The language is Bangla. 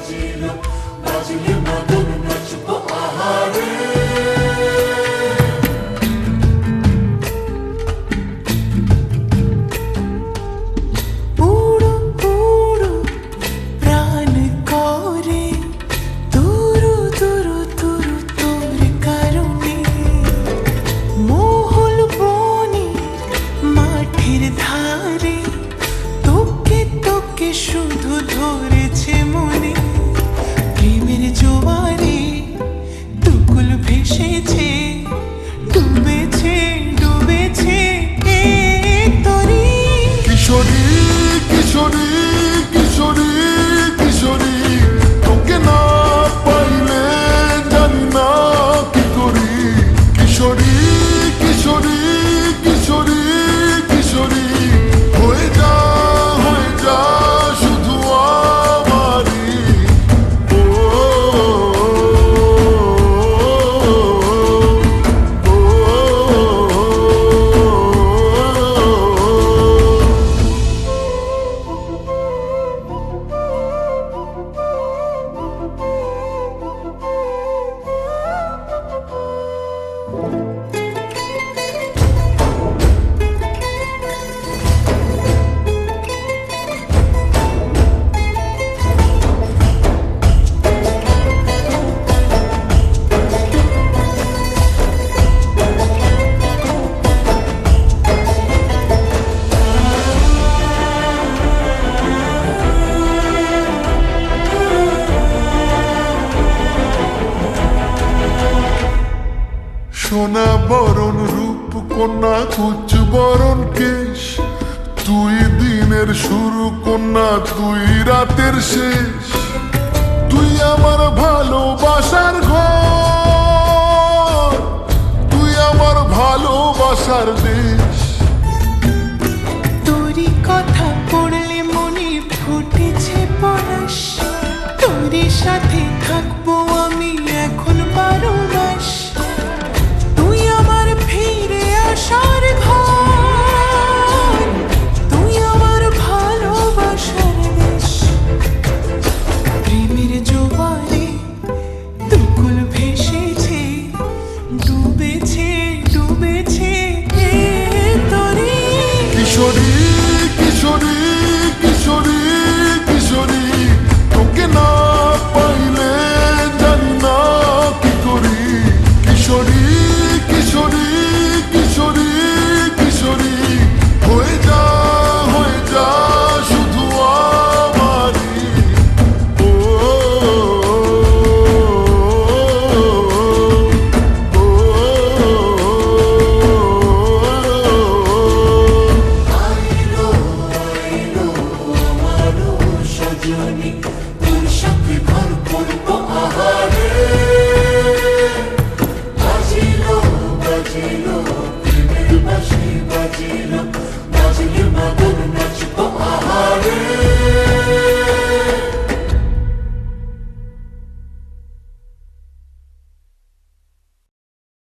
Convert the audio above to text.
বাজিল বাজিলে মদন নাচব আহারে। শুধু ধরেছে মনে প্রেমের জোয়ারে দুকুল ভেসেছে ডুবেছে ডুবেছে তরি। কিশোরী কিশোরী কিশোরী কিশোরী তোকে না পাইলে জানি না কি করি। কিশোরী কিশোরী কিশোরী কিশোরী হয়ে যা শুধু আমারি। সোনা বরণ রূপ কন্যা কুচ বরণ কেশ, তুই দিনের শুরু কন্যা তুই রাতের শেষ। তুই আমার ভালোবাসার ঘর, তুই আমার ভালোবাসার দেশ। তোরই কথা পড়লে মনে ফুটেছে পরশ, তোরই সাথে থাকবো আমি এখন 12 মাস। তুই আমার ফিরে আসার ঘর, তুই আমার ভালোবাসার দেশ। প্রেমের জোয়ারে দুকুল ভেসেছে ডুবেছে ডুবেছে তরি। কিশোরী কিশোরী কিশোরী কিশোরী তোকে না পাইলে জানি না কি করি। কিশোরী কিশোরী কিশোরী কিশোরী হয়ে যা শুধু আমারি। আইলো আইলো আমার সজনী, তোর সাথে ঘর করব আহারে। বাজিল বাজিল প্রেমের বাঁশি বাজিল বাজিলে মদন নাচব আহারে।